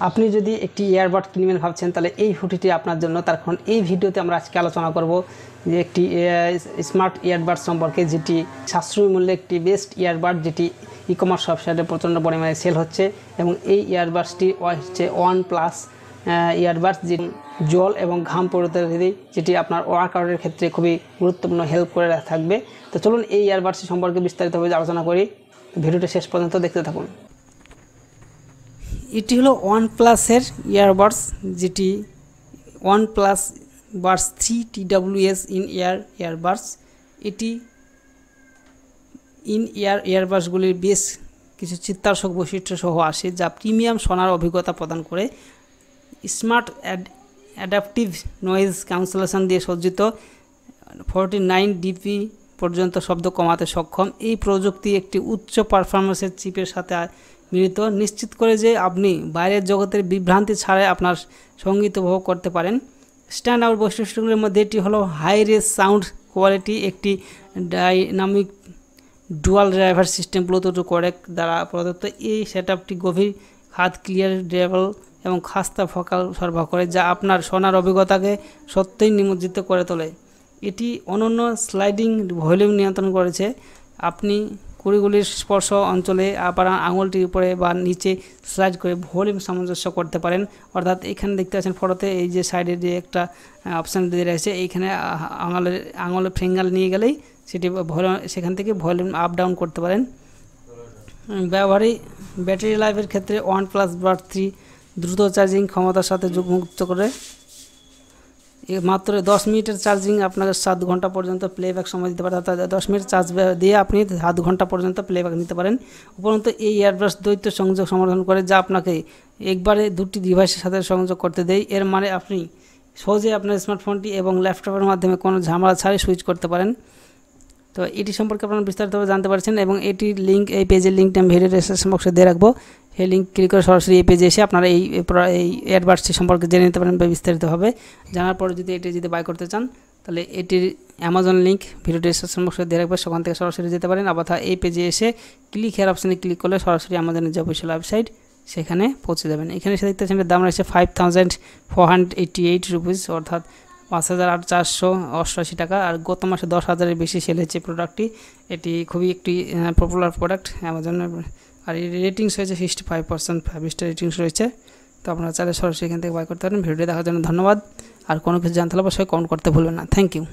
আপনি যদি একটি ইয়ারবাড কিনবেন ভাবছেন তাহলে এই হুডিটি আপনার জন্য। তার কারণ এই ভিডিওতে আমরা আজকে আলোচনা করব যে একটি স্মার্ট ইয়ারবাড সম্পর্কে, যেটি সাশ্রয়ী মূল্যে একটি বেস্ট ইয়ারবাড, যেটি ই কমার্স ওয়েবসাইটে প্রচণ্ড পরিমাণে সেল হচ্ছে। এবং এই ইয়ারবাডসটি হচ্ছে OnePlus ইয়ারবাডস, যেটি জল এবং ঘাম প্রতিরোধী, যেটি আপনার ওয়ার্কআউটের ক্ষেত্রে খুবই গুরুত্বপূর্ণ হেল্প করে থাকবে। তো চলুন এই ইয়ারবাডসটি সম্পর্কে বিস্তারিতভাবে আলোচনা করি, ভিডিওটি শেষ পর্যন্ত দেখতে থাকুন। এটি হলো OnePlus-এর ইয়ারবাডস, যেটি OnePlus Buds 3 TWS in year earbuds. এটি ইন ইয়ার ইয়ারবাডসগুলির বেশ কিছু চিত্তাকর্ষক বৈশিষ্ট্য সহ আসে, যা প্রিমিয়াম শোনার অভিজ্ঞতা প্রদান করে। স্মার্ট অ্যাডাপটিভ নয়েজ ক্যান্সেলেশন দিয়ে সজ্জিত 49 dB পর্যন্ত শব্দ কমাতে সক্ষম। এই প্রযুক্তি একটি উচ্চ পারফরমেন্সের চিপের সাথে মিলিত, নিশ্চিত করে যে আপনি বাইরের জগতের বিভ্রান্তি ছাড়াই আপনার সঙ্গীত উপভোগ করতে পারেন। স্ট্যান্ড আউট বৈশিষ্ট্যগুলির মধ্যে এটি হলো হাই রেস সাউন্ড কোয়ালিটি, একটি dynamic dual driver system Bluetooth codec দ্বারা প্রদত্ত। এই সেটআপটি গভীর খাদ, ক্লিয়ার, ড্রেবল এবং খাস্তা ভোকাল সরবরাহ করে, যা আপনার শোনার অভিজ্ঞতাকে সত্যই নিমজ্জিত করে তোলে। এটি অনন্য স্লাইডিং ভলিউম নিয়ন্ত্রণ করেছে। আপনি কুড়িগুলির স্পর্শ অঞ্চলে আপনার আঙুলটির উপরে বা নিচে স্লাইড করে ভলিউম সামঞ্জস্য করতে পারেন। অর্থাৎ এখানে দেখতে পাচ্ছেন ফটোতে, এই যে সাইডে যে একটা অপশান দিয়ে রয়েছে, এইখানে আঙুলের ফিঙ্গার নিয়ে গেলেই সেটি সেখান থেকে ভলিউম আপ ডাউন করতে পারেন। ব্যাটারি লাইফের ক্ষেত্রে OnePlus Buds 3 দ্রুত চার্জিং ক্ষমতার সাথে যুক্ত করে। মাত্র 10 মিনিটের চার্জিং আপনাকে 7 ঘন্টা পর্যন্ত প্লেব্যাক সময় দিতে পারে। অর্থাৎ 10 মিনিট চার্জ দিয়ে আপনি 7 ঘন্টা পর্যন্ত প্লেব্যাক নিতে পারেন। উপরন্তু এই ইয়ারবাডস দ্বৈত সংযোগ সমর্থন করে, যা আপনাকে একবারে দুটি ডিভাইসের সাথে সংযোগ করতে দেয়। এর মানে আপনি সহজে আপনার স্মার্টফোনটি এবং ল্যাপটপের মাধ্যমে কোনো ঝামেলা ছাড়াই সুইচ করতে পারেন। তো এটি সম্পর্কে আপনারা বিস্তারিতভাবে জানতে পারছেন, এবং এটির লিঙ্ক, এই পেজের লিঙ্কটা আমি ভিডিও ডেসক্রিপশন বক্সে দিয়ে রাখবো। সেই লিঙ্ক ক্লিক করে সরাসরি এই পেজে এসে আপনারা এই ইয়ারবাডসটি সম্পর্কে জেনে নিতে পারেন বিস্তারিতভাবে। জানার পরে যদি বাই করতে চান, তাহলে এটির অ্যামাজন লিঙ্ক ভিডিও ডেসক্রিপশন বক্সে দিয়ে রাখবে, সেখান থেকে সরাসরি যেতে পারেন। আবার এই পেজে এসে ক্লিক হেয়ার অপশানে ক্লিক করলে সরাসরি আমাদের যে অফিসিয়াল ওয়েবসাইট সেখানে পৌঁছে যাবেন। এখানে এসে দেখতে পাচ্ছেন দাম রয়েছে 5488 রুপিস, অর্থাৎ 5488 টাকা। আর গত মাসে 10,000-এর বেশি সেল হয়েছে প্রোডাক্টটি। এটি খুবই একটি পপুলার প্রোডাক্ট অ্যামাজনের। আর এর রেটিংস হয়েছে 65%, 5 স্টার রেটিংস রয়েছে। তো আপনারা চাইলে সরাসরি এখান থেকে বাই করতে পারেন। ভিডিওটি দেখার জন্য ধন্যবাদ। আর কোনো কিছু জানতে হলে অবশ্যই কমেন্ট করতে ভুলবেন না। Thank you.